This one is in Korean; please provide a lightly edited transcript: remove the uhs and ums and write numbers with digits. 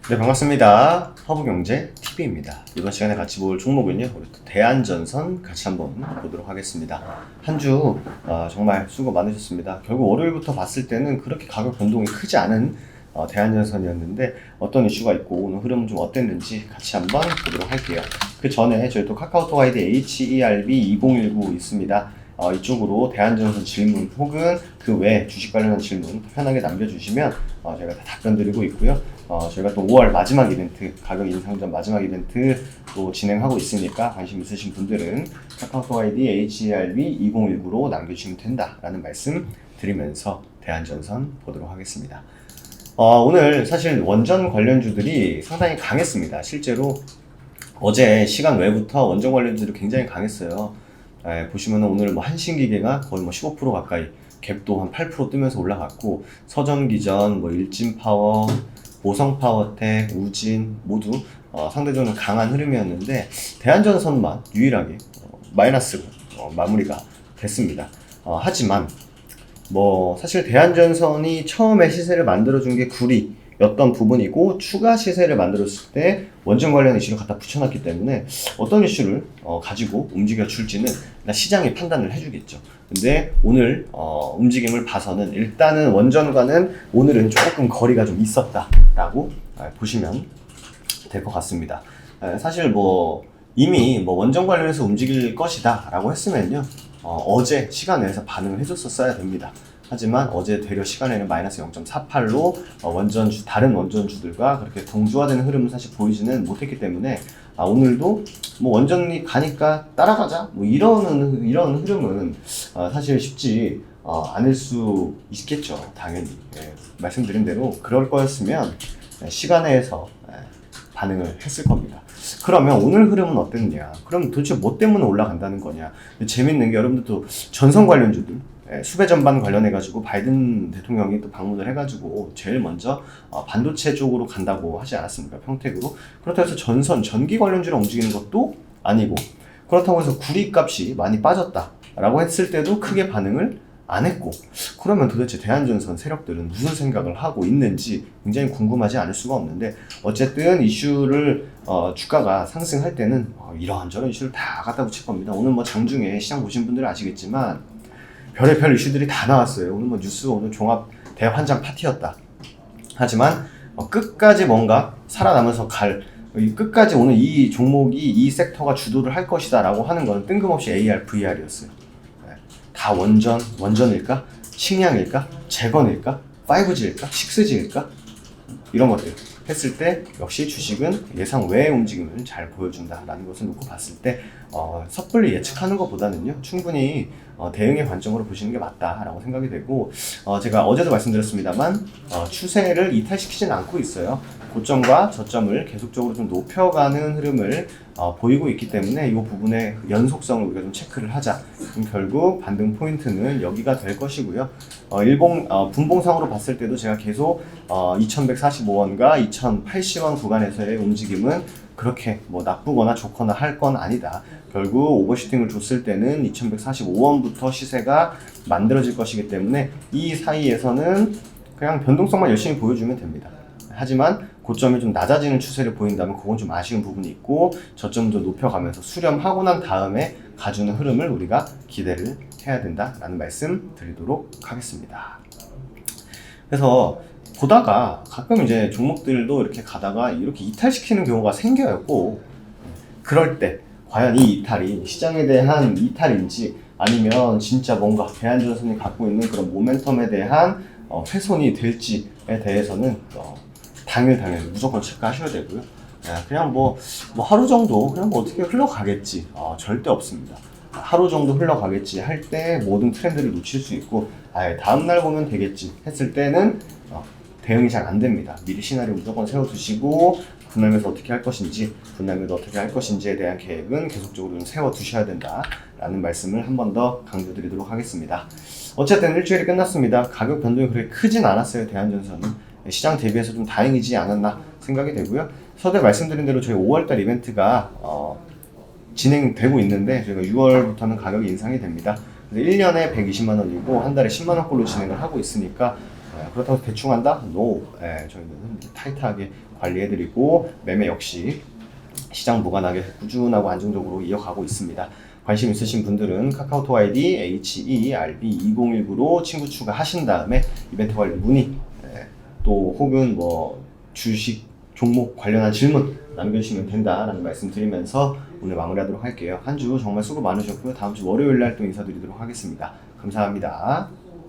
네, 반갑습니다. 허브경제TV입니다. 이번 시간에 같이 볼 종목은요, 우리 또 대한전선 같이 한번 보도록 하겠습니다. 한 주 정말 수고 많으셨습니다. 결국 월요일부터 봤을 때는 그렇게 가격 변동이 크지 않은 대한전선이었는데 어떤 이슈가 있고 오늘 흐름은 좀 어땠는지 같이 한번 보도록 할게요. 그 전에 저희 또 카카오톡 아이디 HERB2019 있습니다. 이쪽으로 대한전선 질문 혹은 그 외 주식 관련한 질문 편하게 남겨주시면 저희가 다 답변 드리고 있고요. 저희가 또 5월 마지막 이벤트, 가격 인상전 마지막 이벤트 또 진행하고 있으니까 관심 있으신 분들은 카카오톡 아이디 HERB2019로 남겨주시면 된다라는 말씀 드리면서 대한전선 보도록 하겠습니다. 오늘 사실 원전 관련주들이 상당히 강했습니다. 실제로 어제 시간 외부터 원전 관련주들이 굉장히 강했어요. 보시면 오늘 뭐 한신기계가 거의 뭐 15% 가까이, 갭도 한 8% 뜨면서 올라갔고, 서전기전, 뭐 일진파워, 보성파워텍, 우진 모두 상대적으로 강한 흐름이었는데 대한전선만 유일하게 마이너스로 마무리가 됐습니다. 하지만 뭐 사실 대한전선이 처음에 시세를 만들어준 게 구리였던 부분이고, 추가 시세를 만들었을 때 원전 관련 이슈를 갖다 붙여놨기 때문에 어떤 이슈를 가지고 움직여 줄지는 시장이 판단을 해주겠죠. 근데 오늘 움직임을 봐서는 일단은 원전과는 오늘은 조금 거리가 좀 있었다라고 보시면 될 것 같습니다. 사실 뭐 이미 뭐 원전 관련해서 움직일 것이다 라고 했으면요, 어제 시간 내에서 반응을 해줬었어야 됩니다. 하지만 어제 되려 시간에는 마이너스 0.48로 다른 원전주들과 그렇게 동조화되는 흐름은 사실 보이지는 못했기 때문에 오늘도 뭐 원전이 가니까 따라가자 뭐 이런 흐름은 사실 쉽지 않을 수 있겠죠. 당연히 말씀드린 대로 그럴 거였으면 시간에서 반응을 했을 겁니다. 그러면 오늘 흐름은 어땠냐? 그럼 도대체 뭐 때문에 올라간다는 거냐? 재밌는 게 여러분들도 전선 관련주들, 수배 전반 관련해가지고 바이든 대통령이 또 방문을 해가지고 제일 먼저 반도체 쪽으로 간다고 하지 않았습니까? 평택으로. 그렇다고 해서 전기 관련주로 움직이는 것도 아니고, 그렇다고 해서 구리 값이 많이 빠졌다라고 했을 때도 크게 반응을 안 했고, 그러면 도대체 대한전선 세력들은 무슨 생각을 하고 있는지 굉장히 궁금하지 않을 수가 없는데, 어쨌든 이슈를 주가가 상승할 때는 이런저런 이슈를 다 갖다 붙일 겁니다. 오늘 뭐 장중에 시장 보신 분들은 아시겠지만 별의별 이슈들이 다 나왔어요. 오늘 뭐 뉴스, 오늘 종합 대환장 파티였다. 하지만 끝까지 뭔가 살아남아서 끝까지 오늘 이 종목이, 이 섹터가 주도를 할 것이다 라고 하는 거는 뜬금없이 AR, VR이었어요. 다 원전일까? 식량일까? 재건일까? 5G일까? 6G일까? 이런 것들 했을 때 역시 주식은 예상 외의 움직임을 잘 보여준다라는 것을 놓고 봤을 때 섣불리 예측하는 것보다는요, 충분히 대응의 관점으로 보시는 게 맞다라고 생각이 되고, 제가 어제도 말씀드렸습니다만 추세를 이탈시키지는 않고 있어요. 고점과 저점을 계속적으로 좀 높여가는 흐름을 보이고 있기 때문에 이 부분의 연속성을 우리가 좀 체크를 하자. 그럼 결국 반등 포인트는 여기가 될 것이고요. 분봉상으로 봤을 때도 제가 계속 2145원과 2080원 구간에서의 움직임은 그렇게 뭐 나쁘거나 좋거나 할 건 아니다. 결국 오버슈팅을 줬을 때는 2145원부터 시세가 만들어질 것이기 때문에 이 사이에서는 그냥 변동성만 열심히 보여주면 됩니다. 하지만 고점이 좀 낮아지는 추세를 보인다면 그건 좀 아쉬운 부분이 있고, 저점도 높여가면서 수렴하고 난 다음에 가주는 흐름을 우리가 기대를 해야 된다라는 말씀 드리도록 하겠습니다. 그래서 보다가 가끔 이제 종목들도 이렇게 가다가 이렇게 이탈시키는 경우가 생겨요. 꼭 그럴 때 과연 이 이탈이 시장에 대한 이탈인지 아니면 진짜 뭔가 대한전선이 갖고 있는 그런 모멘텀에 대한 훼손이 될지에 대해서는 당일 무조건 체크하셔야 되고요. 그냥 뭐 하루 정도 그냥 뭐 어떻게 흘러가겠지, 절대 없습니다. 하루 정도 흘러가겠지 할 때 모든 트렌드를 놓칠 수 있고, 다음날 보면 되겠지 했을 때는 대응이 잘 안 됩니다. 미리 시나리오 무조건 세워두시고 분할매수 어떻게 할 것인지, 분할매도 어떻게 할 것인지에 대한 계획은 계속적으로 좀 세워두셔야 된다라는 말씀을 한 번 더 강조드리도록 하겠습니다. 어쨌든 일주일이 끝났습니다. 가격 변동이 그렇게 크진 않았어요. 대한전선은 시장 대비해서 좀 다행이지 않았나 생각이 되고요. 서두에 말씀드린 대로 저희 5월달 이벤트가 진행되고 있는데, 저희가 6월부터는 가격이 인상이 됩니다. 1년에 120만 원이고 한 달에 10만 원꼴로 진행을 하고 있으니까 그렇다고 대충 한다? No. 저희는 타이트하게 관리해드리고 매매 역시 시장 무관하게 꾸준하고 안정적으로 이어가고 있습니다. 관심 있으신 분들은 카카오톡 아이디 HERB2019로 친구 추가하신 다음에 이벤트 관리 문의 또 혹은 뭐 주식 종목 관련한 질문 남겨주시면 된다라는 말씀 드리면서 오늘 마무리하도록 할게요. 한 주 정말 수고 많으셨고요. 다음 주 월요일 날 또 인사드리도록 하겠습니다. 감사합니다.